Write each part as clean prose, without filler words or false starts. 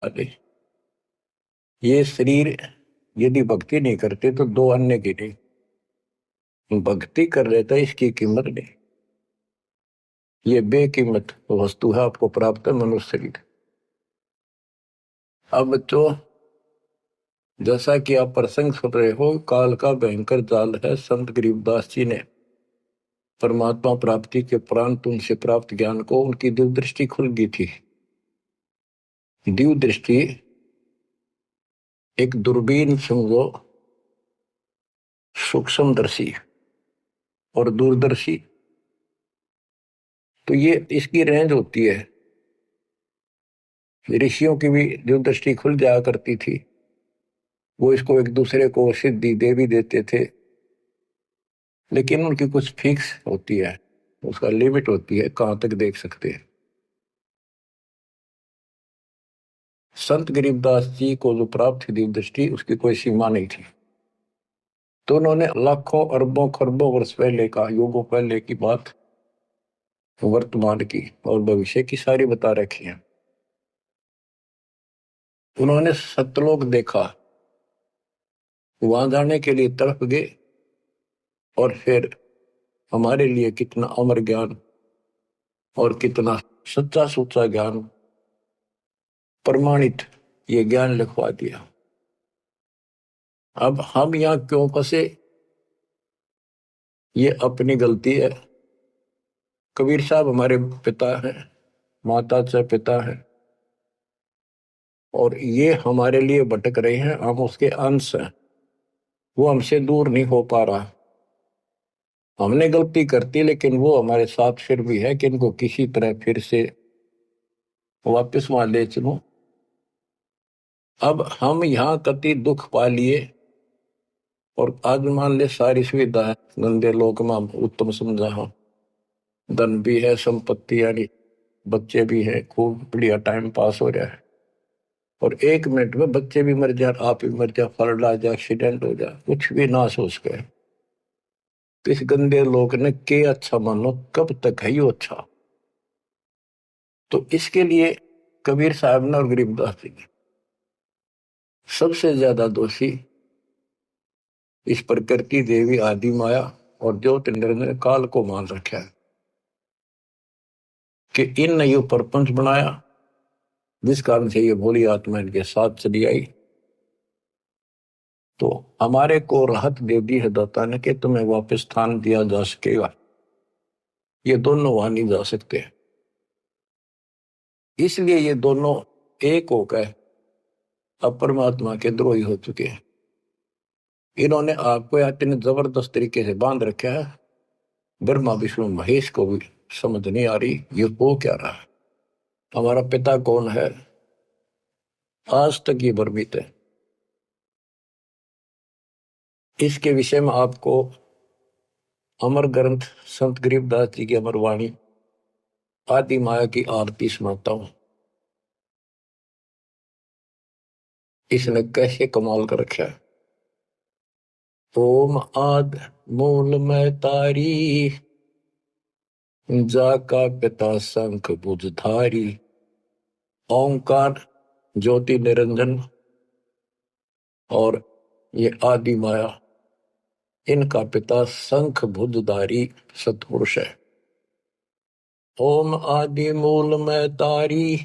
अरे ये शरीर यदि भक्ति नहीं करते तो दो अन्य की नहीं, भक्ति कर लेता है इसकी कीमत नहीं। ये बेकीमत वस्तु है, आपको प्राप्त है मनुष्य शरीर। अब तो जैसा कि आप प्रसंग सुन रहे हो, काल का भयंकर जाल है। संत गरीबदास जी ने परमात्मा प्राप्ति के उपरांत उनसे प्राप्त ज्ञान को उनकी दिव्य दृष्टि खुल गई थी। दिव्य दृष्टि एक दूरबीन समझो, सूक्ष्मदर्शी और दूरदर्शी। तो ये इसकी रेंज होती है। ऋषियों की भी दिव्य दृष्टि खुल जाया करती थी, वो इसको एक दूसरे को सिद्धि दे भी देते थे, लेकिन उनकी कुछ फिक्स होती है, उसका लिमिट होती है कहां तक देख सकते हैं। संत गरीबदास जी को जो प्राप्त थी दिव्य दृष्टि, उसकी कोई सीमा नहीं थी। तो उन्होंने लाखों अरबों खरबों वर्ष पहले का, युगों पहले की बात वर्तमान की और भविष्य की सारी बता रखी है। उन्होंने सतलोक देखा, वहां जाने के लिए तड़प गए, और फिर हमारे लिए कितना अमर ज्ञान और कितना सच्चा सुच्चा ज्ञान, प्रमाणित ये ज्ञान लिखवा दिया। अब हम यहाँ क्यों फंसे, ये अपनी गलती है। कबीर साहब हमारे पिता हैं, माता से पिता हैं, और ये हमारे लिए भटक रहे हैं, हम उसके अंश हैं। वो हमसे दूर नहीं हो पा रहा। हमने गलती करती, लेकिन वो हमारे साथ फिर भी है कि इनको किसी तरह फिर से वापस वहां ले चलो। अब हम यहाँ कति दुख पा लिए, और आज मान ले सारी सुविधा है, गंदे लोक में उत्तम समझा हो, धन भी है, संपत्ति यानी बच्चे भी है, खूब बढ़िया टाइम पास हो रहा है, और एक मिनट में बच्चे भी मर जाए, आप भी मर जाए, फ्लड आ जाए, एक्सीडेंट हो जाए, कुछ भी नाश हो सके। तो इस गंदे लोग ने के अच्छा मानो, कब तक है यो अच्छा। तो इसके लिए कबीर साहब ने और गरीबदास जी ने सबसे ज्यादा दोषी इस प्रकृति देवी आदि माया और ज्योत निरंजन काल को मान रखा है कि इन ने यो प्रपंच बनाया, जिस कारण से ये भोली आत्मा इनके साथ चली आई। तो हमारे को राहत दे दी है दाता ने कि तुम्हें वापस स्थान दिया जा सकेगा, ये दोनों वहां नहीं जा सकते। इसलिए ये दोनों एक होकर अब परमात्मा के द्रोही हो चुके हैं। इन्होंने आपको इतने जबरदस्त तरीके से बांध रखा है, ब्रह्मा विष्णु महेश को भी समझ नहीं आ रही ये हो क्या रहा है। हमारा पिता कौन है, आज तक ये भ्रमित है। इसके विषय में आपको अमर ग्रंथ संत गरीबदास जी की अमर वाणी आदि माया की आरती सुनाता हूं। इसने कैसे कमाल कर रखा है। ओम आद मूल में तारी, जाका पिता शंख भुजधारी। ओंकार ज्योति निरंजन और ये आदि माया, इनका पिता शंख भुजधारी सतपुरुष है। ओम आदि मूल में तारी,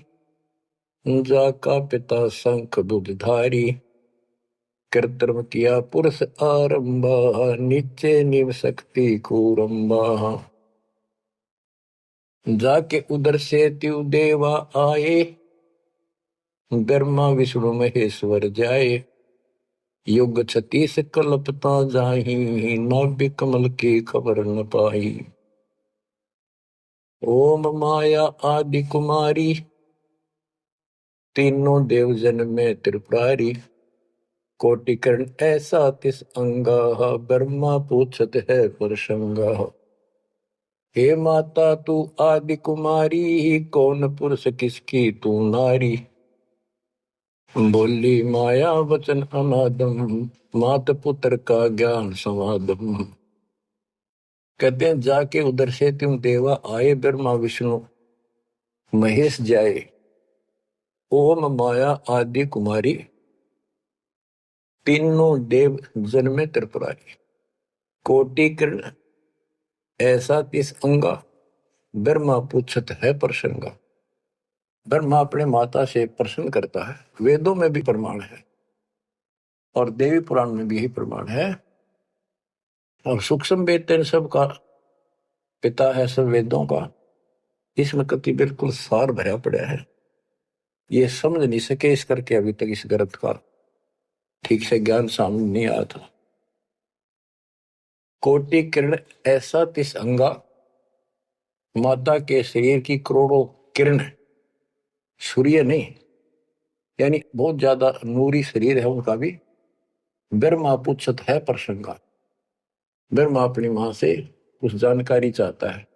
जाका पिता शंख भुजधारी। कृत्रिम किया पुरुष आरंभा, नीचे निव शक्ति कूरंबा। जाके उधर से त्यु देवा आए, ब्रह्मा विष्णु महेश्वर जाए। युग 36 कल्पता जाही, नाभि कमल की खबर न पाई। ओम माया आदि कुमारी, तीनों देव जन में त्रिपुरारी। कोटि कर्ण ऐसा तिस अंगा, ब्रह्मा पूछत है पुरुषंगा। हे माता तू आदि कुमारी, कौन पुरुष किसकी तू नारी। बोली माया वचन अनादम, मात पुत्र का ज्ञान समादम। कहते हैं जाके उधर से तुम देवा आए, ब्रह्मा विष्णु महेश जाए। ओम माया आदि कुमारी, तीनों देव जन्मे त्रिपुरारी। कोटि किरण ऐसा तिस अंगा, ब्रह्मा पूछत है प्रसंगा। ब्रह्मा अपने माता से प्रश्न करता है। वेदों में भी प्रमाण है और देवी पुराण में भी यही प्रमाण है। और सूक्ष्म वेद तेन सब का पिता है, सब वेदों का। इसमें कति बिल्कुल सार भरा पड़ा है। ये समझ नहीं सके, इस करके अभी तक इस ग्रंथ का ठीक से ज्ञान सामने नहीं आया था। कोटि किरण ऐसा तिस अंगा, माता के शरीर की करोड़ों किरण, सूर्य नहीं, यानी बहुत ज्यादा नूरी शरीर है उनका भी। ब्रह्मा पूछत है प्रसंगा। ब्रह्मा अपनी मां से कुछ जानकारी चाहता है।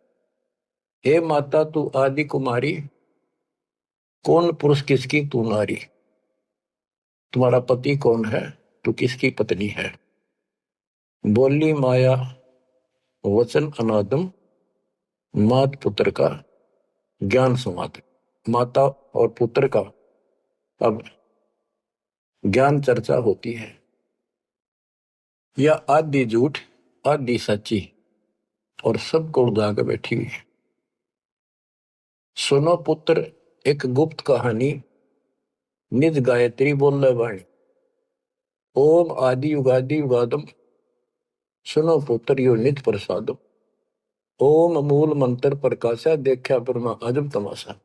हे माता तू आदि कुमारी, कौन पुरुष किसकी तू नारी। तुम्हारा पति कौन है, तू किसकी पत्नी है। बोली माया वचन अनादम, मात पुत्र का ज्ञान संवाद। माता और पुत्र का अब ज्ञान चर्चा होती है। यह आदि झूठ आदि सच्ची और सबको उड़ा के बैठी हुई है। सुनो पुत्र एक गुप्त कहानी, निज गायत्री बोल वाणी। ओम आदि युगादि युगादम, सुनो पुत्र यो निज प्रसादम। ओम मूल मंत्र प्रकाशा, देखा ब्रह्मा अजब तमाशा।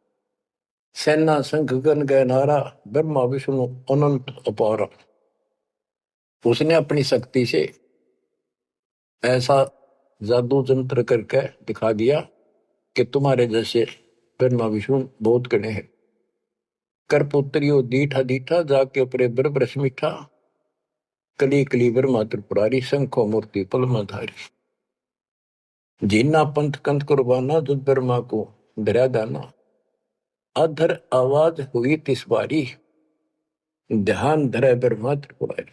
सेना संख गण गय नारा, ब्रह्मा विष्णु अनंत अपारा। उसने अपनी शक्ति से ऐसा जादू जंत्र करके दिखा दिया कि तुम्हारे जैसे ब्रह्मा विष्णु बहुत गणे हैं। कर पुत्रियो दीठा दीठा, जाके अपने ब्रह्म मीठा। कली कली ब्रह्मा त्रिपुरारी, शंखो मूर्ति पलमाधारी। जीना पंथ कंथ कुर्बाना, जुद ब्रह्मा को दरिया दाना। अधर आवाज हुई तिस बारी, ध्यान धरे ब्रह्मा त्रिपुरारी।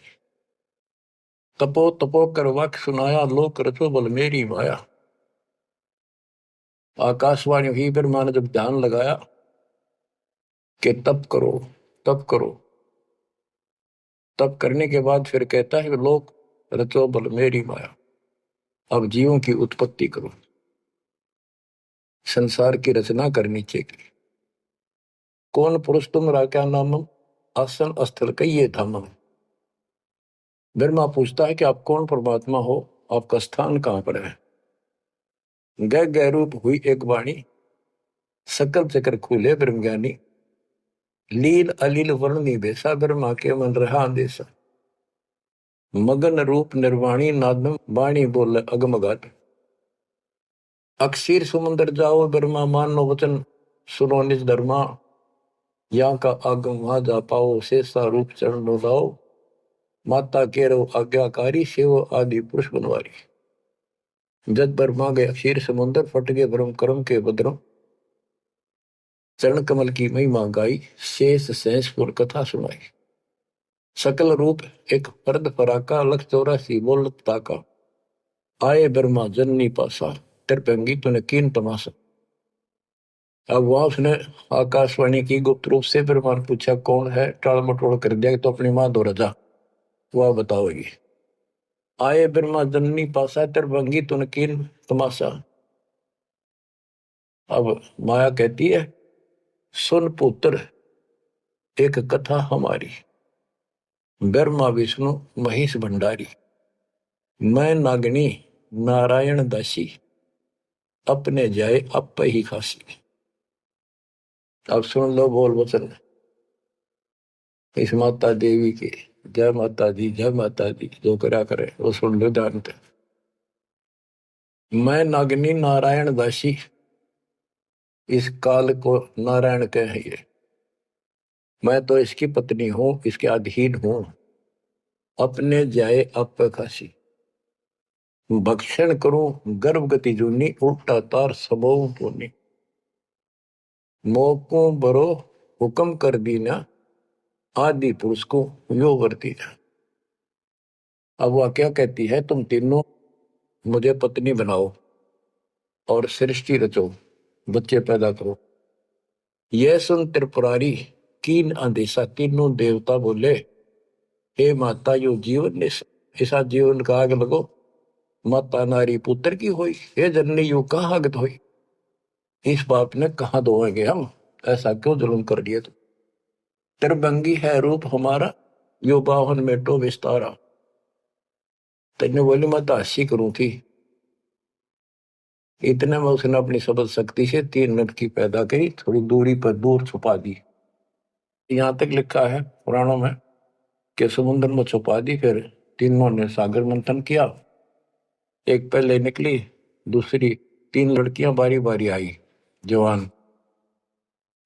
तपो तपो कर वाक्य सुनाया, लोक रचो बल मेरी माया। आकाशवाणी हुई, ब्रह्मा ने जब ध्यान लगाया कि तप करो तप करो। तप करने के बाद फिर कहता है लोक रचो बल मेरी माया। अब जीवों की उत्पत्ति करो, संसार की रचना करनी चाहिए। कौन पुरुष तुम क्या नामम, आसन स्थल कहिए धामम। ब्रह्मा पूछता है कि आप कौन परमात्मा हो, आपका स्थान कहां पर है। गह गह रूप हुई एक वाणी, सकल चक्र खुले ब्रह्म ज्ञानी। लील अलील वर्णनी बेसा, ब्रह्मा के मन रहा अंदेशा। मगन रूप निर्वाणी नादम, वाणी बोल अगमगाट। अक्षीर समुद्र जाओ ब्रह्मा, मानो वचन सुनो निज धर्मा। यहाँ का आगम वहां जा पाओ, शेषा रूप चरण लाओ। माता केरो आज्ञाकारी, शिव आदि पुरुष बनवारी। जद ब्रह्मा गए अक्षीर समुद्र, फट गए ब्रह्म कर्म के बद्रम। चरण कमल की महिमा गाई, शेष सहसपुर कथा सुनाई। सकल रूप एक पर्द पराका, लख 84 बोलत ताका। आए ब्रह्मा जननी पासा, त्रिपंगी तूने कीन तमाशा। अब वहां उसने आकाशवाणी की गुप्त रूप से, ब्रह्मा ने पूछा कौन है, टाल मटोल कर दिया तो अपनी मां दो रजा, वह बताओगी। आए ब्रह्मा जननी पासा, त्रिभंगी तूने कीन तमाशा। अब माया कहती है सुन पुत्र एक कथा हमारी। ब्रह्मा विष्णु महेश भंडारी, मैं नागनी नारायण दासी। अपने जाए अप ही खासी। अब सुन लो बोल वचन इस माता देवी के। जय माता दी जय माता दी, जो करा करे वो सुन लो ध्यान से। मैं नागनी नारायण दासी, इस काल को नारायण कहिए। मैं तो इसकी पत्नी हूं, इसके अधीन हूं। अपने जाए अप खासी, भक्षण करूं गर्भ गति जूनी। उल्टा तार सबो पुनी, मोको बरो हुक्म कर दीना। आदि पुरुष को यो वर्ती। अब वह क्या कहती है, तुम तीनों मुझे पत्नी बनाओ और सृष्टि रचो, बच्चे पैदा करो। यह सुन त्रिपुरारी कीन अंदेशा। तीनों देवता बोले, हे माता यो जीवन ने ऐसा जीवन का आग लगो, माता नारी पुत्र की होई, हे जननी यू कहाँ आगत होई, इस बाप ने कहाँ धोएंगे हम, ऐसा क्यों जुल्म कर दिए तुम। त्रिभंगी है रूप हमारा, यो बाहन में तो विस्तारा। तेने बोली मैं तो हंसी करूं थी। इतने में उसने अपनी शब्द शक्ति से 3 मिनट की पैदा करी, थोड़ी दूरी पर दूर छुपा दी। यहां तक लिखा है पुराणों में कि समुद्र में छुपा दी। फिर तीनों ने सागर मंथन किया, एक पहले निकली, दूसरी 3 लड़कियां बारी बारी आई जवान।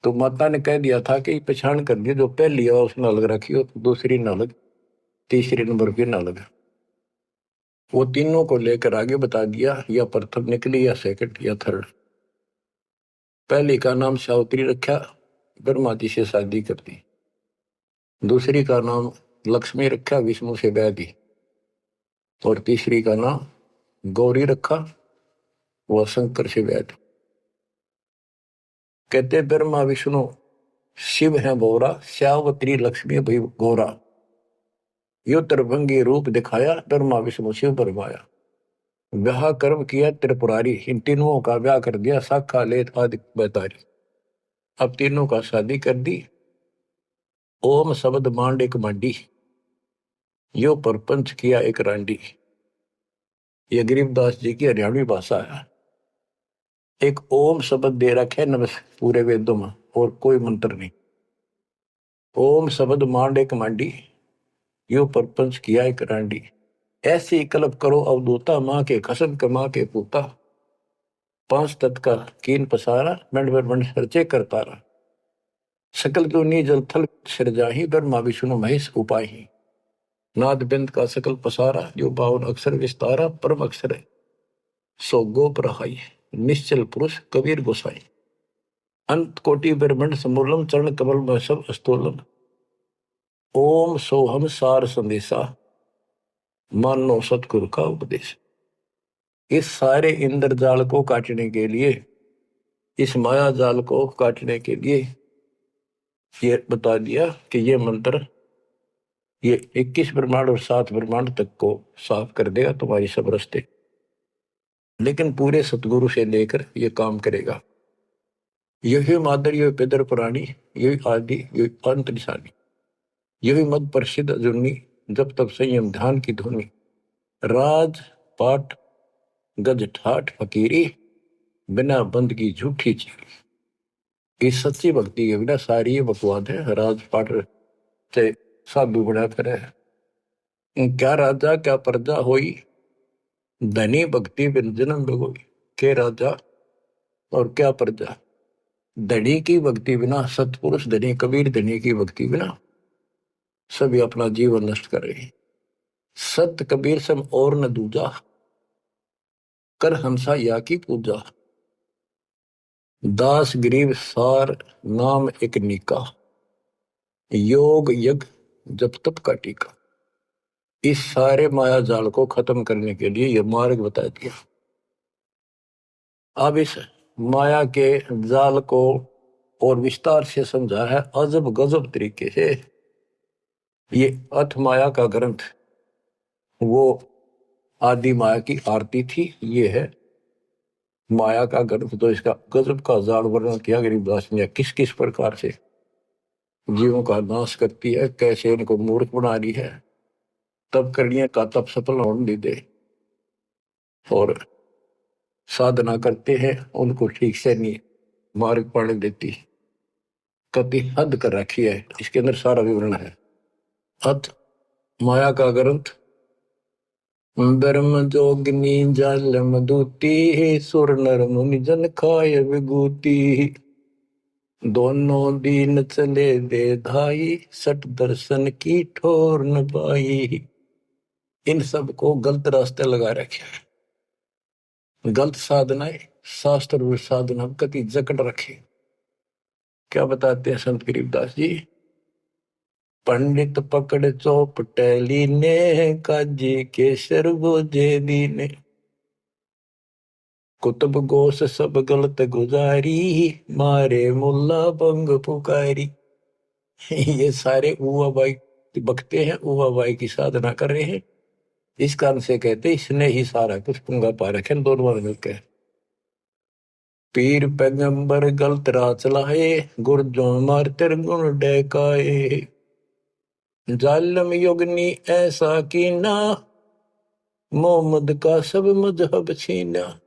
तो माता ने कह दिया था कि पहचान कर दी, जो पहली है उसने अलग रखी हो, दूसरी न अलग, तीसरी नंबर की न अलग। वो तीनों को लेकर आगे बता दिया, या प्रथम निकली या सेकंड या थर्ड। पहली का नाम सावित्री रखा, ब्रह्मा जी से शादी कर दी। दूसरी का नाम लक्ष्मी रखा, विष्णु से ब्याह दी। और तीसरी का नाम गौरी रखा, वह शंकर से ब्याह दी। कहते ब्रह्मा विष्णु शिव है बोरा, सावित्री लक्ष्मी भई गौरा। यो त्रिभंगी रूप दिखाया, ब्रह्मा विष्णु शिव बरमाया। ब्याह कर्म किया त्रिपुरारी, इन तीनों का ब्याह कर दिया, शाखा लेत आदि बैतारी। अब तीनों का शादी कर दी। ओम शब्द मांड एक मांडी, यो परपंच किया एक रांडी। ये गरीबदास जी की हरियाणवी भाषा है। एक ओम शब्द दे रखे नमस् पूरे वेदों में, और कोई मंत्र नहीं। ओम शब्द मांड एक मांडी, यो परपंच किया एक रांडी। ऐसी कल्प करो अवधूता, माँ के कसम कमा के पूता। 5 तत्व का कीन पसारा, मंड मंड सर्चे करतारा। सकल दुनी जल थल सिरजाही, ब्रह्मा विष्णु महेश उपाही। नाद बिंद का सकल पसारा, जो 52 अक्षर विस्तारा। परम अक्षर है सो गोप रहाई, निश्चल पुरुष कबीर गोसाई। अंत कोटि ब्रह्मंड समूलम, चरण कमल में सब अस्तोलम। ओम सोहम सार संदेशा, मानो सतगुरु का उपदेश। इस सारे इंद्रजाल को काटने के लिए, इस माया जाल को काटने के लिए ये बता दिया कि ये मंत्र ये 21 ब्रह्मांड और 7 ब्रह्मांड तक को साफ कर देगा तुम्हारी सब रास्ते। लेकिन पूरे सतगुरु से लेकर ये काम करेगा। यही मादर, यही पितर पुराणी, यही आदि, यही अंत निशानी। यही मद प्रसिद्ध जुन्नी, जब तब संयम ध्यान की धुनी। राज पाठ गज ठाठ फकीरी, बिना बंद की झूठी चीरी। इस सच्ची भक्ति के बिना सारी ये बकवाद है। राज पाठ से साधु बना फिर क्या राजा क्या प्रजा होई, धनी भक्ति बिन जन्म बेगोई। के राजा और क्या प्रजा, धनी की भक्ति बिना, सतपुरुष धनी कबीर धनी की भक्ति बिना सभी अपना जीवन नष्ट कर रहे हैं। सत कबीर सम और न दूजा, कर हंसा या की पूजा। दास गरीब सार नाम एक निका, योग यज्ञ जप तप का टीका। इस सारे माया जाल को खत्म करने के लिए यह मार्ग बता दिया। अब इस माया के जाल को और विस्तार से समझा है अजब गजब तरीके से। ये अथ माया का ग्रंथ, वो आदि माया की आरती थी, ये है माया का ग्रंथ। तो इसका गजब का जाल वर्णन किया गरीबदास ने, किस किस प्रकार से जीवों का नाश करती है, कैसे इनको मूर्ख बना रही है, तब करने का तब सफल होने दे, और साधना करते हैं उनको ठीक से नहीं मार्ग पाने देती, कति हद कर रखी है। इसके अंदर सारा विवरण है। अथ माया का ग्रंथ। ब्रह्म जोगिनी जल मधुती, सुर नर मुनि जन खाय विभूति। दोनों दीन चले दे धाई, सट दर्शन की ठोर न पाई। इन सब को गलत रास्ते लगा रखे हैं, गलत साधनाएं, शास्त्र साधना कति जकड़ रखे। क्या बताते हैं संत गरीबदास जी, पंडित पकड़ चौपटेली ने, काजी केसर बोझे दीने। कुतुब गोस सब गलत गुजारी, मारे मुल्ला बंग पुकारी। ये सारे उवा बाई बकते हैं, उवा बाई की साधना कर रहे हैं। इस कारण से कहते इसने ही सारा कुछ पुंगा पा रखे दोनों मिलकर। पीर पैगंबर गलत राह चलाए, गुरजों मार तेर गुण डहकाए। जालिम युगनी ऐसा कीना, मोहम्मद का सब मजहब छीना।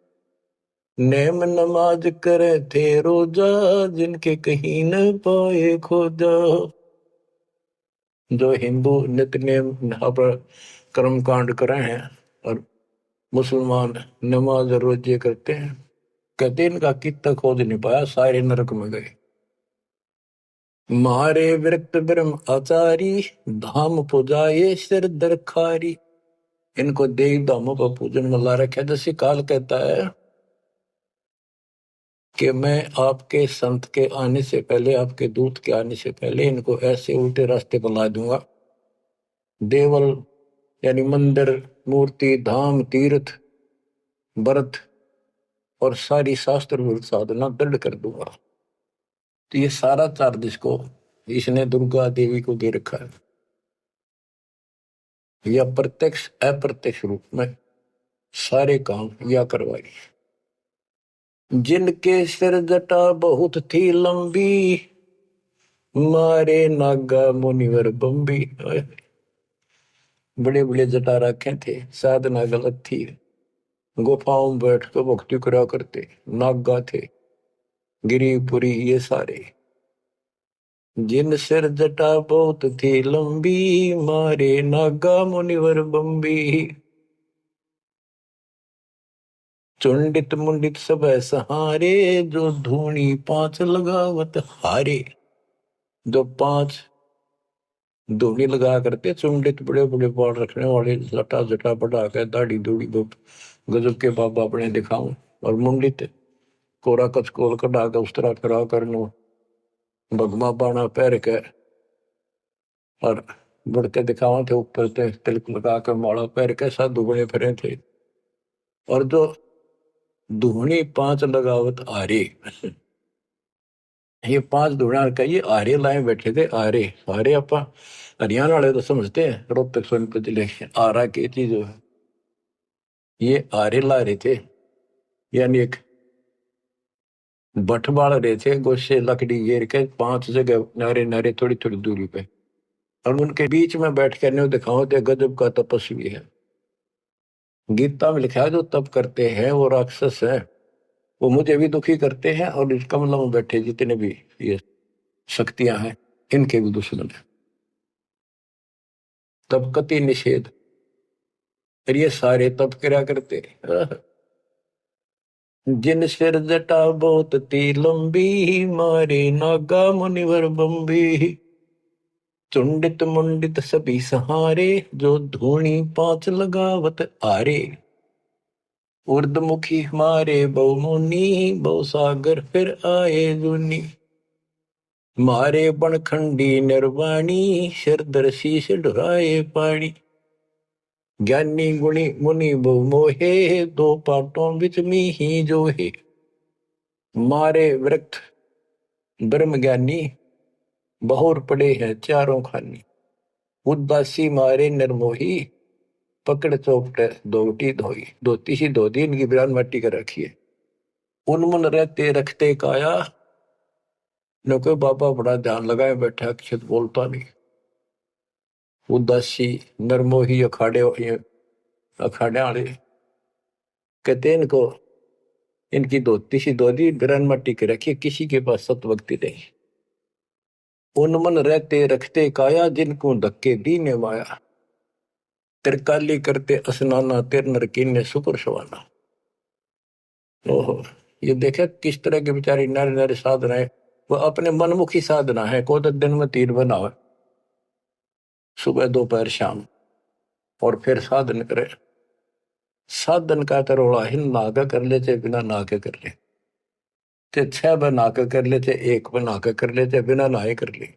नेम नमाज करे थे रोजा, जिनके कहीं न पाए खोजा। जो हिंदू नित्य पर कर्म कांड करे हैं और मुसलमान नमाज रोजे करते हैं, कहते इनका कितना खोज नहीं पाया, सारे नरक में गए। मारे विरक्त ब्रह्म आचारी, धाम पुजाए सिर दरखारी। इनको देव धामों पर पूजन में ला रखा। जैसे काल कहता है कि मैं आपके संत के आने से पहले, आपके दूत के आने से पहले इनको ऐसे उल्टे रास्ते पर ला दूंगा। देवल यानी मंदिर, मूर्ति, धाम, तीर्थ, व्रत और सारी शास्त्र साधना दृढ़ कर दूंगा। तो ये सारा चार्ज इसको इसने दुर्गा देवी को दे रखा है, या प्रत्यक्ष अप्रत्यक्ष रूप में सारे काम या करवाई। जिनके सिर जटा बहुत थी लंबी, मारे नागा मुनिवर बम्बी। बड़े बड़े जटा रखे थे, साधना गलत थी, गुफाओं में बैठ कर भक्ति करा करते। नागा थे, गिरिपुरी, ये सारे। जिन सिर जटा बहुत थी लंबी, मारे नागा मुनिवर बम्बी। चुंडित मुंडित सब सहारे, जो धूनी पांच लगावत हारे। जो पांच धूनी लगा करते, चुंडित बड़े बड़े बाल रखने वाले, जटा जटा बढ़ा के दाढ़ी दूढ़ी गजब के बाबा अपने दिखाऊं। और मुंडित कोरा कचकोल कढ़ा के उस तरह करा करनो, भगमा बाणा पैर के और बढ़ते दिखावा थे। ऊपर से तिलक लगा कर माला पैर के साधु बने फिरे थे। और जो धूनी पांच लगावत आरे, ये पांच धूणा का ये आरे लाए बैठे थे। आरे आरे अपा हरियाणा वाले तो समझते हैं, रोहतक सोनीपत जिले आरा की चीज है। ये आरे ला रहे थे, यानी एक बठ बाल रहे थे, गोशे लकड़ी घेर के पांच जगह नारे नारे थोड़ी थोड़ी दूरी पे, और उनके बीच में बैठ कर न्यू दिखाओ थे गजब का तपस्वी है। गीता में लिखा है जो तप करते हैं वो राक्षस है, वो मुझे भी दुखी करते हैं, और इस कमल में बैठे जितने भी ये शक्तियां हैं इनके भी दुश्मन है। तब कति निषेध, और ये सारे तप करा करते। जिन सिर जटा बहुत ती लंबी, मारे नागा मुनिवर बम्बी। चुंडित मुंडित सभी सहारे, जो धूणी पांच लगावत आरे। उर्दमुखी मारे बहुमुनि, बहु सागर फिर आए जुनी। मारे बनखंडी निर्वाणी, सिरदर शीश ढुराए पानी। ज्ञानी गुणी मुनि बहु मोहे, दो पाटों बिच मी ही जो है। मारे वृक्ष ब्रह्म ज्ञानी, बहुर पड़े हैं चारों खानी। उदासी मारे निर्मोही, पकड़ चौपटे दोटी धोई। धोती सी धोती इनकी बिरान मट्टी कर रखी है। उनमुन रहते रखते काया, न कोई बाबा बड़ा ध्यान लगाए बैठा, अक्षत बोलता नहीं। उदासी निर्मोही अखाड़े अखाड़े वाले कहते इनको, इनकी धोती सी धोती बिरान मट्टी कर रखी है, किसी के पास सतभक्ति नहीं। उनमन रहते रखते काया, जिनको धक्के दीने माया। तिरकाली करते स्नाना, तिर नरकीन ने सुपर सवाना। ओहो, ये देखे किस तरह के बेचारी नारे नारे साधना है। वो अपने मनमुखी साधना है, को तो दिन में 3 बनावे, सुबह दोपहर शाम, और फिर साधन करे। साधन का तरोड़ा हिन नागा कर ले चाहे बिना नाके कर ले, चाहे 6 बना के कर ले चाहे 1 बना के कर ले, चाहे बिना नहाए कर ले।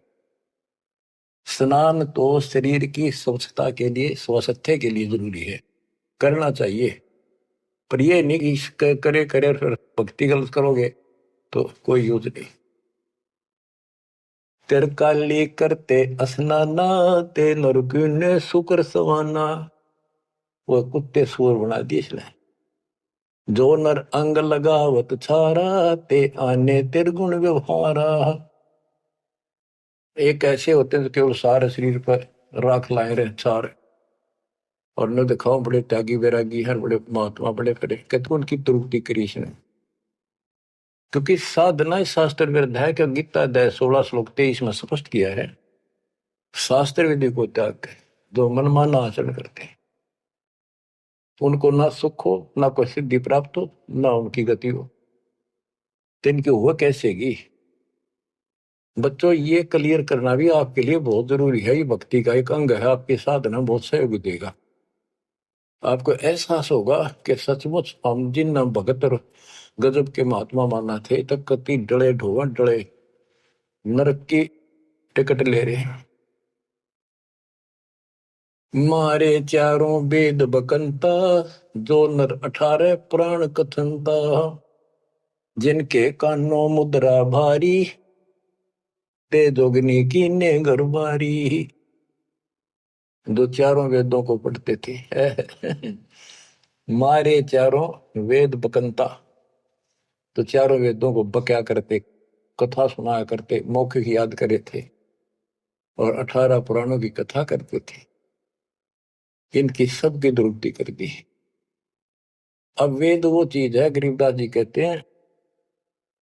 स्नान तो शरीर की स्वच्छता के लिए, स्वास्थ्य के लिए जरूरी है, करना चाहिए। पर ये नहीं कि करे करे फिर भक्ति गलत करोगे तो कोई यूज नहीं। तिरकाली करते असनाना, ते नरकी ने शुक्र सवाना। वो कुत्ते सूर बना दिए इसने। जो नर अंग लगावत छारा, ते आने तिरगुण व्यवहारा। एक ऐसे होते हैं जो केवल सारे शरीर पर राख लाए रहे छार, और न दिखाओ बड़े त्यागी वैरागी हैं, बड़े महात्मा बड़े करे, कहते उनकी तृप्ति करी इसने। क्योंकि साधना इस शास्त्र विरुद्ध है कि गीता अध्याय 16 श्लोक 23 में स्पष्ट किया है, शास्त्र विधि को त्याग कर जो मनमाना आचरण करते हैं उनको ना सुख हो, ना कोई सिद्धि प्राप्त हो, ना उनकी गति हो। तो इनकी हुआ कैसेगी? बच्चों ये क्लियर करना भी आपके लिए बहुत जरूरी है। ये भक्ति का एक अंग है, आपकी साधना बहुत सहयोग देगा। आपको एहसास होगा कि सचमुच हम जिन भगत और गजब के महात्मा माना थे, तक कति डले ढोवा डले नरक की टिकट ले रहे हैं। मारे चारों वेद बकंता, जो नर 18 पुराण कथनता। जिनके कानों मुद्रा भारी, ते जोगनी की ने गरबारी। जो चारों वेदों को पढ़ते थे मारे चारों वेद बकंता, तो चारों वेदों को बक्या करते, कथा सुनाया करते, मौखिक याद करे थे, और 18 पुराणों की कथा करते थे। इनकी सबकी दुरुक्ति कर दी। अब वेद वो चीज है, गरीबदास जी कहते हैं,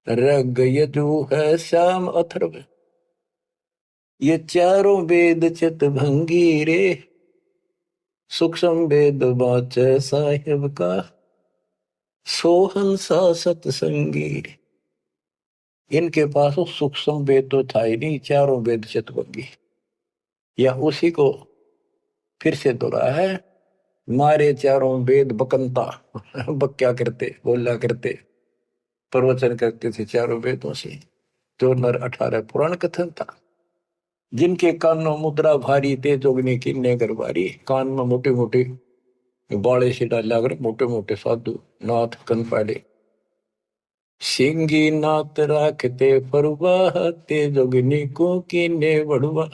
रग यजु है श्याम अथर्व, ये चारों वेद चित भंगी रे। सूक्ष्म वेद बाचे साहिब का, सोहंसा सतसंगी। इनके पास सूक्ष्म वेद तो था ही नहीं, चारों वेद चित भंगी। या उसी को फिर से दोहरा है, मारे चारों वेद बकंता बक्या करते, बोला करते, प्रवचन करते थे चारों वेदों से, जो नर 18 पुराण कथन था। जिनके कानों मुद्रा भारी, ते जोगनी की ने गरबारी। कान में मोटे मोटे बाले से डाला कर मोटे मोटे साधु नाथ कन पाड़े। सिंगी नाथ राखते परवाह, ते जोगनी को कीने बड़वा।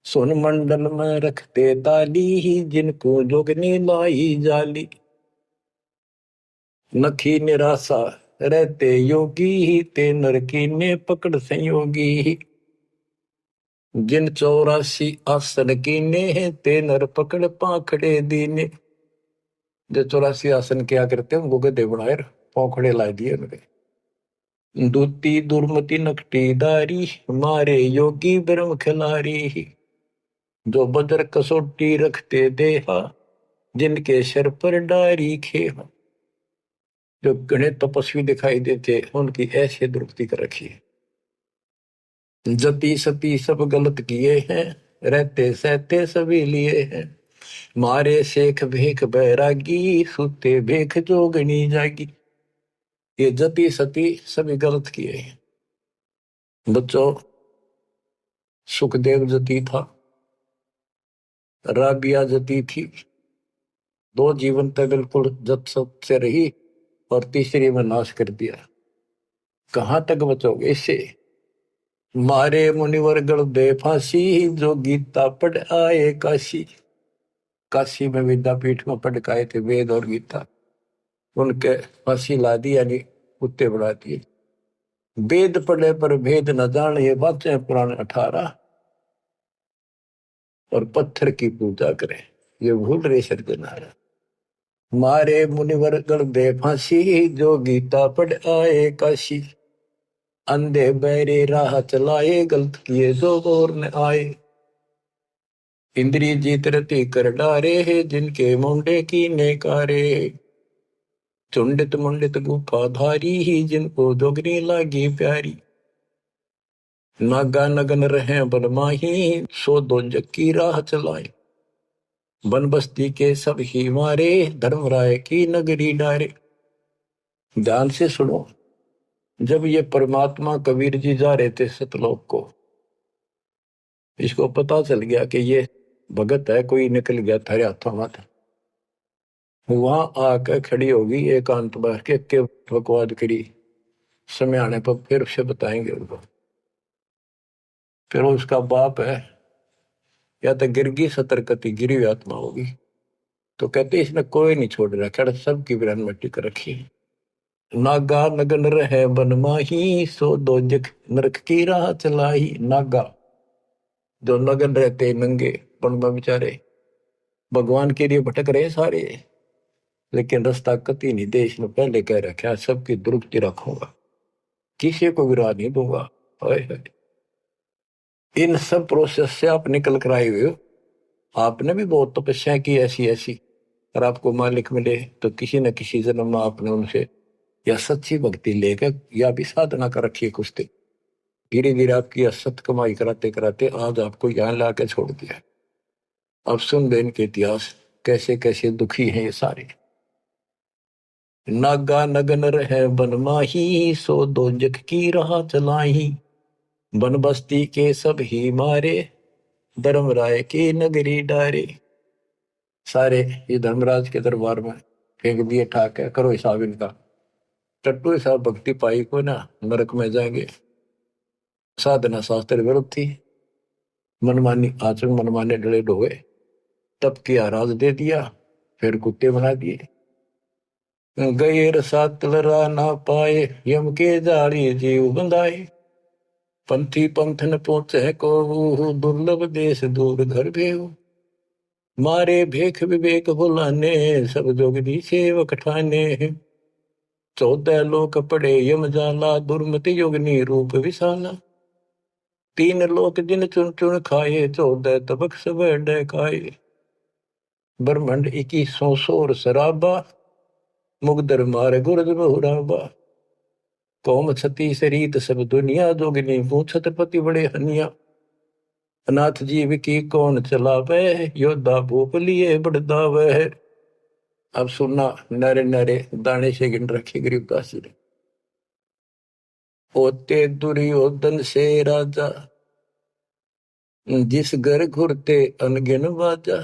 सोन मंडल में रखते ताली, जिनको जोगनी लाई जाली। नखी निराशा रहते योगी, ते नर की ने पकड़ संयोगी। जिन 84 आसन कीने, ते नर पकड़ पाखड़े दीने। जो 84 आसन क्या करते हैं, उनको गधे बनाए पौखड़े ला दिए उनके। दूती दुर्मति नकटी दारी, मारे योगी ब्रह्म खिलारी। जो बजर कसोटी रखते देहा, जिनके सर पर डारी खेहा। जो गणे तपस्वी दिखाई देते, उनकी ऐसे दुरुक्ति कर रखी है। जति सती सब गलत किए हैं, रहते सहते सभी लिए हैं। मारे शेख भेख बैरागी, सुते भेख जोगनी जागी। ये जति सती सभी गलत किए हैं। बच्चों, सुखदेव जति था, राबिया जति थी। 2 जीवन तक बिल्कुल जत सत से रही, और तीसरी में नाश कर दिया। कहां तक बचोगे इससे? मारे मुनिवर गढ़ दे फांसी, जो गीता पढ़ आए काशी। काशी में विद्यापीठ में पढ़ के आए थे वेद और गीता, उनके फांसी ला दी, यानी कुत्ते बना दिए। वेद पढ़े पर भेद न जाने, ये बातें पुराण 18। और पत्थर की पूजा करें, ये भूल रहे सज्जनारा। मारे मुनिवर गढ़ दे फांसी, जो गीता पढ़ आए काशी। अंधे बहरे राह चलाए, गलत किए जो और न आए। इंद्री जीत रति कर डारे, जिनके मुंडे की नेकारे। चुंडित मुंडित गुफा धारी, जिनको जोगनी लागी प्यारी। नागा नगन रहे बनमाही, सो दो जक्की राह चलाए। वन बस्ती के सब ही मारे, धर्मराय की नगरी डारे। ध्यान से सुनो, जब ये परमात्मा कबीर जी जा रहे थे सतलोक को, इसको पता चल गया कि ये भगत है, कोई निकल गया थारे हाथों में। वहां आकर खड़ी होगी एकांत बार के बकवाद करी। समय आने पर फिर से बताएंगे उनको। फिर उसका बाप है, या तो गिरगी सतर्कती गिरी हुई आत्मा होगी। तो कहते इसने कोई नहीं छोड़ रखा, सबकी बिरान मिट्टी कर रखी। नागा नगन रहे बन माही, सो दोजख नरक की राह चलाई। नागा जो नगन रहते नंगे वन में बेचारे, भगवान के लिए भटक रहे सारे, लेकिन रास्ता कति नहीं। देश ने पहले कह रखा सबकी दुरुक्ति रखूंगा, किसी को विराह नहीं दूंगा। इन सब प्रोसेस से आप निकल कर आए हुए हो। आपने भी बहुत तपस्या की ऐसी ऐसी, और आपको मालिक मिले तो किसी न किसी जन्म में आपने उनसे या सच्ची भक्ति लेकर या भी साधना कर रखी है कुछ दिन। धीरे धीरे आपकी असत कमाई कराते कराते आज आपको यहाँ लाके छोड़ दिया। अब सुन दे इनके इतिहास, कैसे कैसे दुखी हैं ये सारे। नागा नगन रहे बन माही, सो दोजख की राह चलाई। बन बस्ती के सब ही मारे, धर्मराय की नगरी डारे। सारे ये धर्मराज के दरबार में फेंक दिए ठाक है, करो हिसाब इनका। टट्टू हिसाब भक्ति पाई को ना नरक में जाएंगे। साधना शास्त्र विरुद्ध थी, मनमानी आचरण मनमाने डले ढोए, तब किया राज दे दिया, फिर कुत्ते बना दिए। गैर सात लरा ना पाए, यम के जाली जीव बंधाए। पंथी पंथ न पहुंचे को, दुर्लभ देश दूर घर भेव। मारे भेख विवेक बुलाने, सब जोगदी सेवक ठाने। 14 लोक पड़े यम जाला, दुर्मति योगनी रूप विशाला। 3 लोक जिन चुन चुन खाए, 14 तबक सब डकाए। ब्रह्मंड 21 सोर शराबा, मुगदर मार गुरद बहुराबा। कौम छती शरीत सब दुनिया, जोगनी को छत्रपति बड़े हनिया। अनाथ जीव की कौन चलावे, योद्धा भूप लिए बड़दावे। अब सुनना, नारे नारे दाने से गिन रखे गरीबदास जी ने। होते दुर्योधन से राजा, जिस घर घुरते अनगिन बाजा।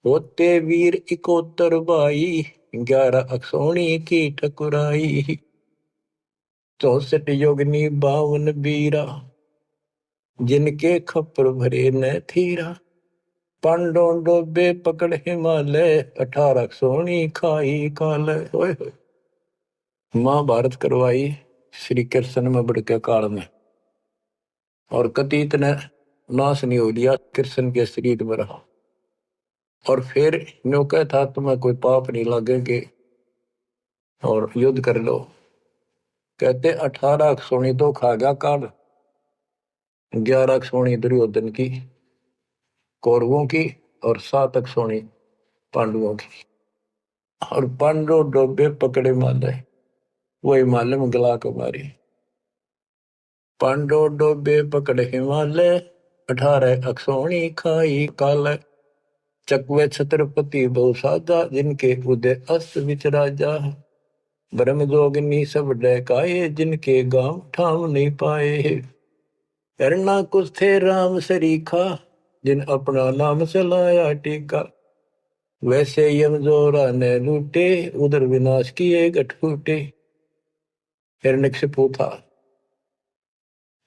होते वीर 71 भाई, 11 अक्षौणी की ठकुराई। 64 योगनी 52 बीरा, जिनके खप्पर भरे न थीरा। पांडों डोबे पकड़ हिमालय, 18 अक्षौणी खाई काल। महाभारत करवाई श्री कृष्ण में बढ़के काल में, और कति इतने नाश नहीं हो लिया कृष्ण के शरीर में रहा। और फिर न्यो क्या था, तुम्हें कोई पाप नहीं लगेंगे और युद्ध कर लो। कहते 18 अक्षौणी तो खा गया काल, 11 अक्षौणी दुर्योधन की कौरवों की, और 7 अक्षौणी पांडवों की। और पांडव डोबे पकड़े माले, वो हिमालय में गला को मारी। पांडव डोबे पकड़े हिमालय, 18 अक्षौणी खाई काल। चकवे छत्रपति बहु साजा, जिनके उदय अस्त विच राजा। ब्रह्म जोगिनी सब डकाए, जिनके गांव ठाम नहीं पाए। करना कुछ थे राम सरीखा, जिन अपना नाम चलाया टीका। वैसे यम जोरा ने लूटे, उधर विनाश किए गठफूटे। हिरण्यकशिपु था,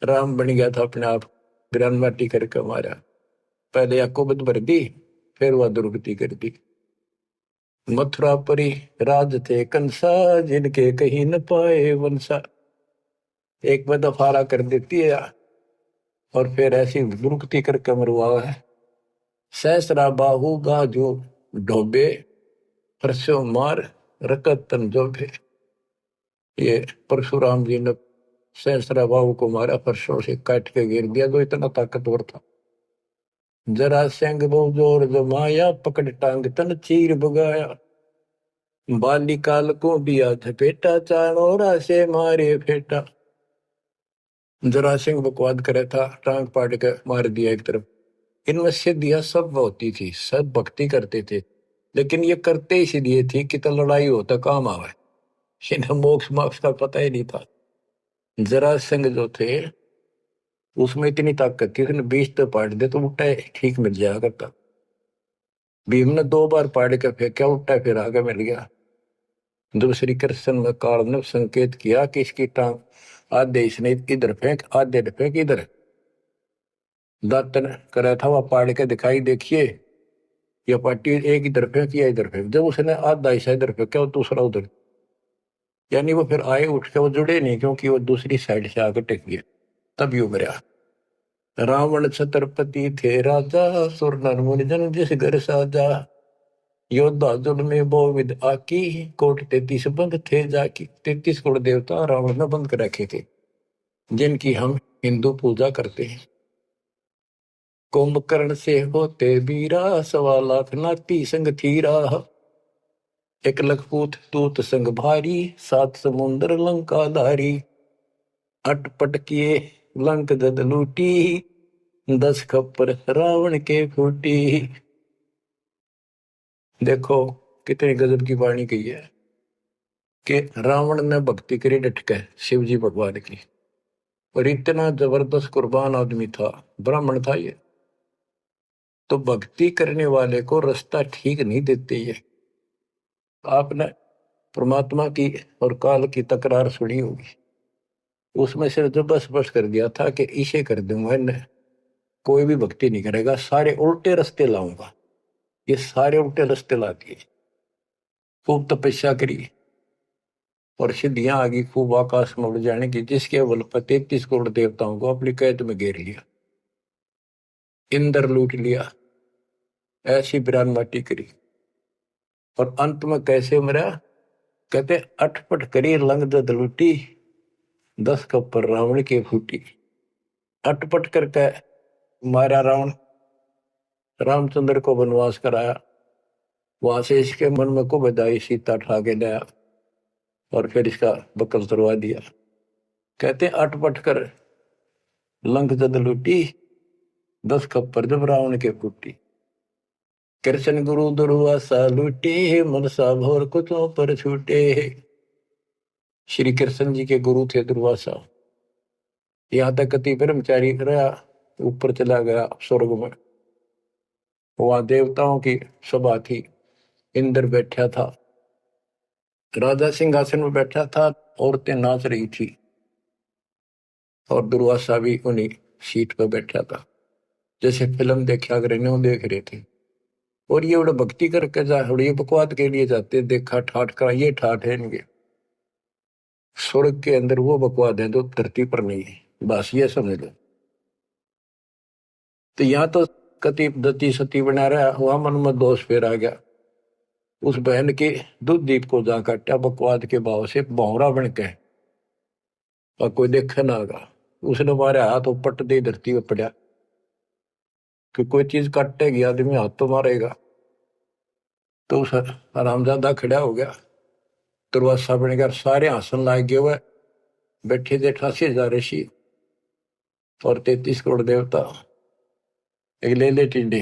राम बन गया था अपने आप, ग्रान माटी करके मारा। पहले याकोबत भर दी, फिर वह दुर्गति कर दी। मथुरा परी राज थे कंसा, जिनके कहीं न पाए वंशा। एक में दफारा कर देती है और फिर ऐसी दुर्गति करके मरवा है। सहसरा बाहु गाजू ढोबे, परसों मार रकत तन जोबे। ये परशुराम जी ने सहसरा बाहु को मारा, परसों से काट के गिर दिया, जो इतना ताकतवर था। जरा सिंह बहु जोर जमाया, पकड़ टांग तन चीर भगाया। बालिकाल को दिया झपेटा, चाणोरा से मारे फेटा। जरा सिंह बकवाद करे था, टांग पाट के मार दिया एक तरफ। इनमें सिद्धियां सब होती थी, सब भक्ति करते थे, लेकिन ये करते इसलिए थी कि तो लड़ाई होता काम आवे। इन्हें मोक्ष मोक्ष का पता ही नहीं था। जरा सिंह जो थे उसमें इतनी ताकत थी, उसने 20 तो पाट दे तो उल्टा ठीक मिल जाया करता। भीम ने 2 बार पाड़ के फेंका, उल्टा फिर आगे मिल गया। जब श्री कृष्ण में काल ने संकेत किया कि इसकी टांग आधे इसने इधर फेंक, आधे फेंक इधर, दातन करा था वह पाड़ के दिखाई, देखिए ये पट्टी एक ही तरफ है कि इधर है। जब उसने आधा हिस्सा इधर पे क्या दूसरा उधर, यानी वो फिर आए उठ के वो जुड़े नहीं, क्योंकि वो दूसरी साइड से आकर टेक गया, तब यूं मरा। रावण छत्रपति थे राजा, सुर नर मुनि जन जिस घर साजा, योद्धा जुल में बहुविध आकी, कोट 33 बंद थे जाकी। 33 कोट देवता रावण ने बंद कर रखे थे, जिनकी हम हिंदू पूजा करते हैं। कुंभकर्ण से होते बीरा, 1.25 लाख नाती संग थीरा, एक लखपूत तूत संग भारी, 7 समुंदर लंका धारी, अटपट किए लंक जद लूटी, 10 खप्पर रावण के फूटी। देखो कितनी गजब की वाणी कही है कि रावण ने भक्ति करी डटके शिव जी भगवान की, और इतना जबरदस्त कुर्बान आदमी था, ब्राह्मण था ये। तो भक्ति करने वाले को रास्ता ठीक नहीं देते ये। आपने परमात्मा की और काल की तकरार सुनी होगी, उसमें से जो बस बस कर दिया था कि इसे कर दूंगा इन्हें, कोई भी भक्ति नहीं करेगा, सारे उल्टे रास्ते लाऊंगा। ये सारे उल्टे रास्ते ला दिए। खूब तपस्या करी और सिद्धियां आ गई, खूब आकाश में उड़ जाने की, जिसके बल पर 33 करोड़ देवताओं को अपनी कैद में घेर लिया, इंद्र लूट लिया, ऐसी बिरान माटी करी। और अंत में कैसे मरा, कहते अटपट करी लंग दद लूटी, 10 कप्पर रावण की फूटी। अटपट करके मारा रावण, रामचंद्र को वनवास कराया, वहां से इसके मन में को बधाई, सीता ठा के लाया और फिर इसका बकल तुड़वा दिया। कहते अटपट कर लंक जद लूटी, 10 खप्पर जब रावण के फूटी। कृष्ण गुरु दुर्वासा लूटे, मनसा भोर कुचों पर छूटे। श्री कृष्ण जी के गुरु थे दुर्वासा, यहाँ तक कति ब्रह्मचारी रहा, ऊपर चला गया स्वर्ग में। वहां देवताओं की सभा थी, इंद्र बैठा था, राजा सिंहासन में बैठा था, औरतें नाच रही थी, और दुर्वासा भी उन्हीं सीट पर बैठा था, जैसे फिल्म देखा कर देख रहे थे। और ये बड़ा भक्ति करके जा, ये बकवाद के लिए जाते, देखा ठाठ का, ये ठाठ है इनके। स्वर्ग के अंदर वो बकवाद है जो धरती पर नहीं है, बस ये समझ लो। तो यहाँ तो कति दती सती बना रहा, वहां मन में दोष फिर आ गया। उस बहन के दूध दीप को जा काटा बकवाद के भाव से, भौरा बन के, और कोई देखे ना आगा। उसने मारे हाथ उपट दे, धरती पर पड़ा, कि कोई चीज काटेगी आदमी हाथ तो मारेगा। तो उस हरामजादा खड़ा हो गया, दुर्वासा बन गया, सारे आसन लाग गए हुए, बैठे थे 88,000 ऋषि और 33 करोड़ देवता, एक ले ले टिंडे।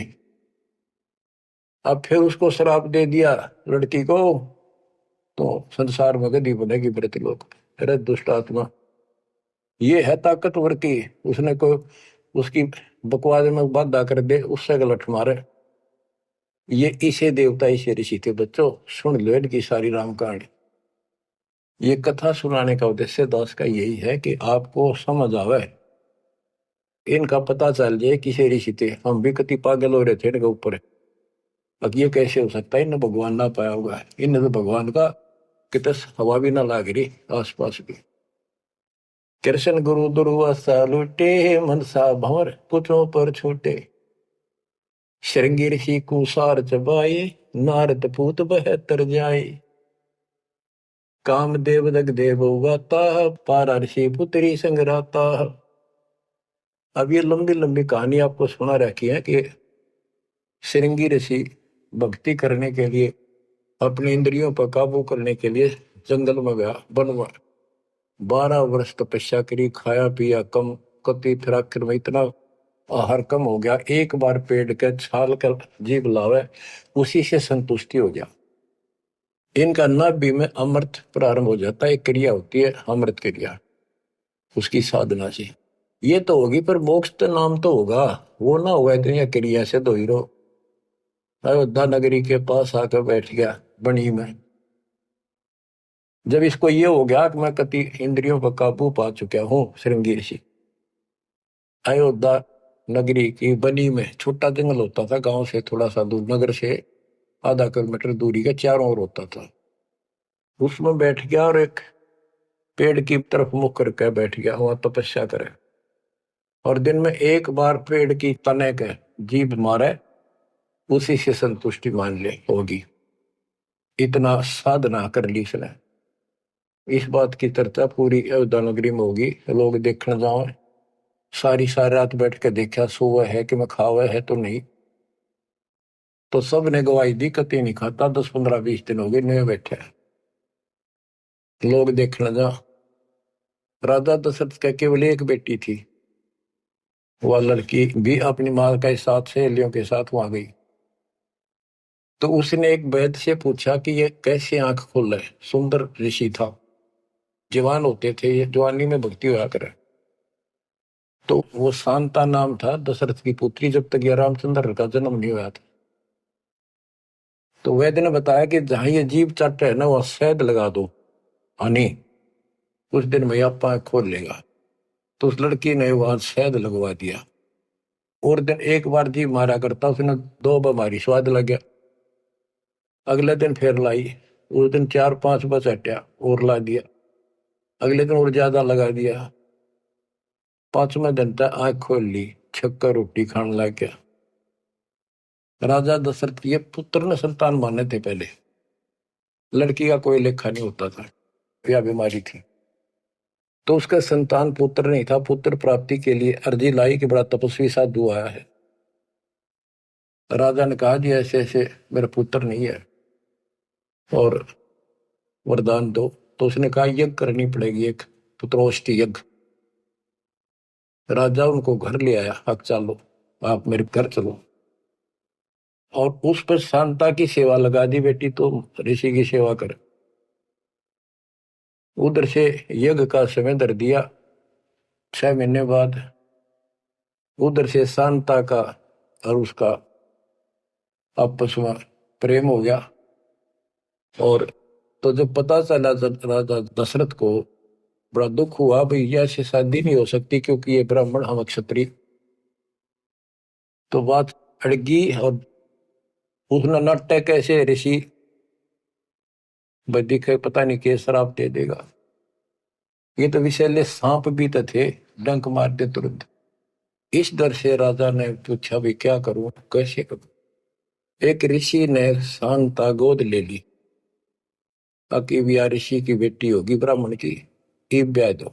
अब फिर उसको श्राप दे दिया लड़की को, तो संसार में गदी बनेगी मृतलोक। अरे दुष्ट आत्मा, ये है ताकतवर की, उसने को उसकी बकवाद में बाधा कर दे, उससे गलत मारे। ये इसे देवता इसे ऋषि थे बच्चों, सुन लो इनकी सारी राम कहानी। ये कथा सुनाने का उद्देश्य दास का यही है कि आपको समझ आवे, इनका पता चल जाए किसे ऋषि थे। हम भी कति पागल हो रहे थे इनके ऊपर, अब ये कैसे हो सकता है, इन्हें भगवान ना पाया होगा, इन्हें तो भगवान का कितने हवा भी ना लाग रही आसपास की। कृष्ण गुरु दुर्वासा लूटे, मनसा भंवर कुचों पर छूटे। श्रृंगी ऋषि कुसार चबाए, नारद पूत बहतर जाए। काम देव दग देव गाता, पारा ऋषि पुत्री संगराता। अब ये लंबी लंबी कहानी आपको सुना रखी है कि श्रृंगी ऋषि भक्ति करने के लिए, अपनी इंद्रियों पर काबू करने के लिए जंगल में गया, वन में 12 वर्ष तपस्या करी, खाया पिया कम, कति फिर आखिर में इतना आहार कम हो गया, एक बार पेड़ के छाल कर जीभ लावे, उसी से संतुष्टि हो गया। इनका नाभि में अमृत प्रारंभ हो जाता है, एक क्रिया होती है अमृत क्रिया, उसकी साधना से। ये तो होगी, पर मोक्ष तो नाम तो होगा, वो ना होगा इतनी क्रिया से। दो हीरो अयोध्या नगरी के पास आकर बैठ गया बनी में। जब इसको ये हो गया कि मैं कति इंद्रियों पर काबू पा चुका हूं, श्रृंगी ऋषि अयोध्या नगरी की बनी में छोटा जंगल होता था, गांव से थोड़ा सा दूर, नगर से आधा किलोमीटर दूरी का, चारों ओर होता था। उसमें बैठ गया और एक पेड़ की तरफ मुख करके बैठ गया, वहां तपस्या करे। और दिन में एक बार पेड़ की तने के जीभ मारे, उसी से संतुष्टि मान ले होगी। इतना साधना कर ली इसने। इस बात की चर्चा पूरी अयोध्या नगरी में होगी, लोग देखने जाओ। सारी सारी रात बैठ के देखा, सोवा है कि मैं खावा है तो नहीं। तो सब ने गवाही दी, कति नहीं खाता। 10 15 20 दिन हो गए नए बैठे, लोग देखने जा। राजा दशरथ का केवल एक बेटी थी, वह लड़की भी अपनी माँ के साथ सहेलियों के साथ वहां गई। तो उसने एक वैद्य से पूछा कि ये कैसे आंख खोल रहे। सुंदर ऋषि था, जवान होते थे, ये जवानी में भक्ति हुआ करे। तो वो शांता नाम था, दशरथ की पुत्री, जब तक ये रामचंद्र का जन्म नहीं हुआ था। तो वैद्य ने बताया कि जहां ये जीभ चट है ना, वह शहद लगा दो हनी, कुछ दिन में आप आंख खोल लेगा। तो उस लड़की ने वहां शहद लगवा दिया। और दिन एक बार जीभ मारा करता, उसने 2 बार स्वाद लग गया। अगले दिन फिर लाई, उस दिन 4 5 बस हटा और ला दिया। अगले दिन और ज्यादा लगा दिया। 5वें दिन तक आंख खोल ली, छक्का रोटी खाने लग गया। राजा दशरथ के पुत्र ने संतान माने थे पहले, लड़की का कोई लेखा नहीं होता था, या बीमारी थी। तो उसका संतान पुत्र नहीं था। पुत्र प्राप्ति के लिए अर्जी लाई कि बड़ा तपस्वी साधु आया है। राजा ने कहा जी ऐसे ऐसे मेरा पुत्र नहीं है और वरदान दो। तो उसने कहा यज्ञ करनी पड़ेगी, एक पुत्रोष्टि यज्ञ। राजा उनको घर ले आया, अब चलो आप मेरे घर चलो। और उस पर शांता की सेवा लगा दी, बेटी तो ऋषि की सेवा कर। उधर से यज्ञ का समय धर दिया। 6 महीने बाद उधर से शांता का और उसका आपस में प्रेम हो गया। और तो जब पता चला राजा दशरथ को बड़ा दुख हुआ, भाई ऐसी शादी नहीं हो सकती क्योंकि ये ब्राह्मण हम क्षत्रिय। तो बात अड़गी और उसने नाट्य कैसे ऋषि वैदिक पता नहीं के श्राप दे देगा। ये तो विषैले सांप भी तो थे, डंक मार दे तुरंत। इस डर से राजा ने पूछा भी क्या करूं, कैसे करूं। एक ऋषि ने शांता गोद ले ली, ताकि भी ऋषि की बेटी होगी ब्राह्मण की, इब ब्याह दो।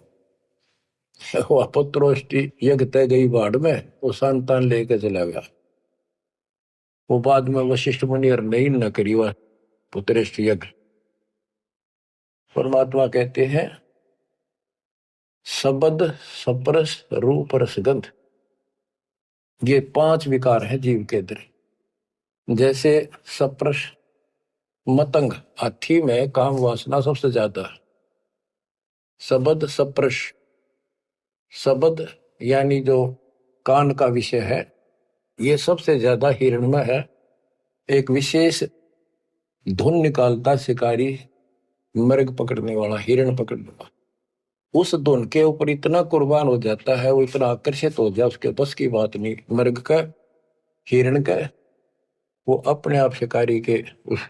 वह पुत्रोष्टि यज्ञ तय गई बाढ़ में, वो संतान लेकर चला गया। वो बाद में वशिष्ठ मुनि और नहीं न करी वह पुत्रेष्टि यज्ञ। परमात्मा कहते हैं शब्द सप्रस रूप रसगंध, ये 5 विकार हैं जीव के अंदर। जैसे सप्रस मतंग, हाथी में काम वासना सबसे ज्यादा है। शब्द सप्रस, शब्द यानी जो कान का विषय है, ये सबसे ज्यादा हिरण में है। एक विशेष धुन निकालता शिकारी, मृग पकड़ने वाला, हिरण पकड़ने वाला, उस धुन के ऊपर इतना कुर्बान हो जाता है, वो इतना आकर्षित हो जाए, उसके बस की बात नहीं मृग का, हिरण का। वो अपने आप शिकारी के उस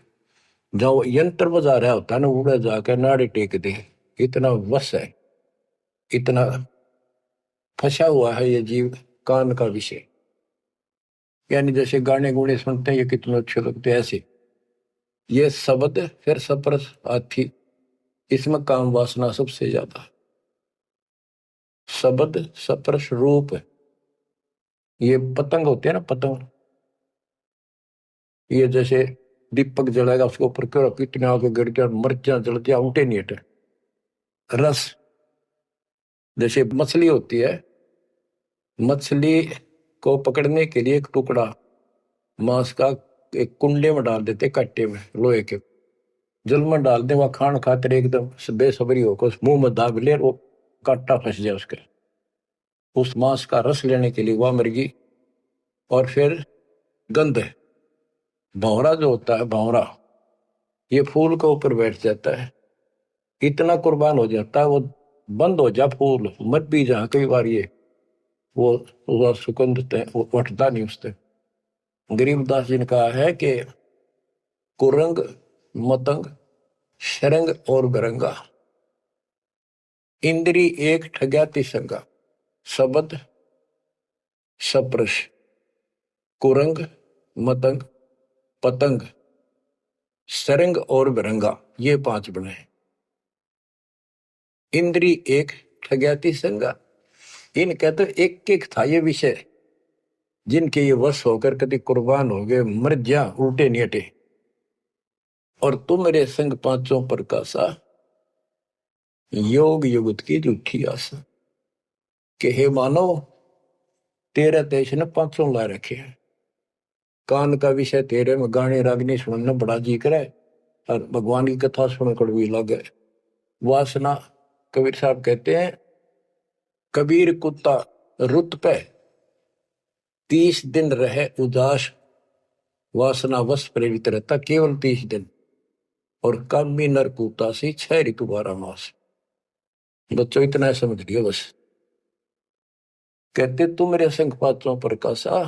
जो यंत्र बजा रहा होता है ना, उड़ा जाकर नाड़े टेक दे, इतना वश है, इतना फंसा हुआ है ये जीव कान का विषय। यानी जैसे गाने गुणे सुनते हैं ये कितने अच्छे लगते हैं, ऐसे ये शब्द फिर सप्रस हाथी, इसमें काम वासना सबसे ज्यादा। शब्द सप्रस रूप, ये पतंग होते हैं ना, पतंग, ये जैसे दीपक जलाएगा उसके ऊपर क्यों कितने आगे गिर गया, मर्चा जल गया, उठे नहीं हटे। रस, जैसे मछली होती है, मछली को पकड़ने के लिए एक टुकड़ा मांस का एक कुंडे में डाल देते, कट्टे में लोहे के, जल में डाल दे, वह खान खातिर एकदम बेसब्री होकर उस मुंह में दाब ले, वो कांटा फंस जाए उसके। उस मांस का रस लेने के लिए वह मुर्गी। और फिर गंध, भंवरा जो होता है, भंवरा ये फूल के ऊपर बैठ जाता है, इतना कुर्बान हो जाता है वो, बंद हो जा फूल मत भी जा। कई बार ये वो सुगंध वो उठता नहीं उससे। गरीबदास जी ने कहा है कि कुरंग मतंग शरंग और गरंगा इंद्री एक ठग्याति संगा शब्द सप्रश कुरंग मतंग पतंग सरंग और बिरंगा ये 5 बने। इंद्री एक ठग्याति संगा इनका तो एक एक था ये विषय जिनके ये वश होकर कभी कुर्बान हो गए मर जा उल्टे नहीं हटे। और तुम मेरे संग पांचों प्रकाशा योग युगत की झूठी आशा कि हे मानव तेरे देश ने 500 ला रखे हैं। कान का विषय तेरे में गाने रागनी सुनना बड़ा जी करे और भगवान की कथा सुन कड़वी लगे। वासना कबीर साहब कहते हैं कबीर कुत्ता रुत पे 30 दिन रहे उदास वासना वश प्रेरित रहता केवल 30 दिन और कामी नर कुत्ता से 6 ऋतु 12 मास। बच्चों इतना समझ लियो बस। कहते तुम मेरे संग पात्रों प्रकाशा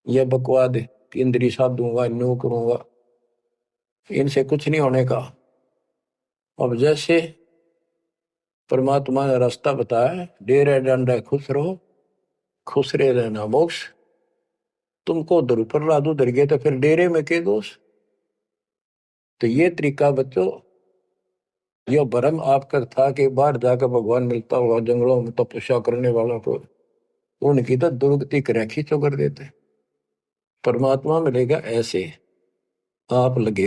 यह बकवाद इंद्री साधूंगा न्यू करूंगा इनसे कुछ नहीं होने का। अब जैसे परमात्मा ने रास्ता बताया डेरे डंडे खुश रहो खुश रहे रहना मोक्ष। तुमको उधर ऊपर राधु उधर गए तो फिर डेरे में के दोष। तो ये तरीका बच्चों यह भरम आपका था कि बाहर जाकर भगवान मिलता होगा जंगलों में तपस्या करने वालों को उनकी तो दुर्गति खींचो कर देते। परमात्मा मिलेगा ऐसे आप लगे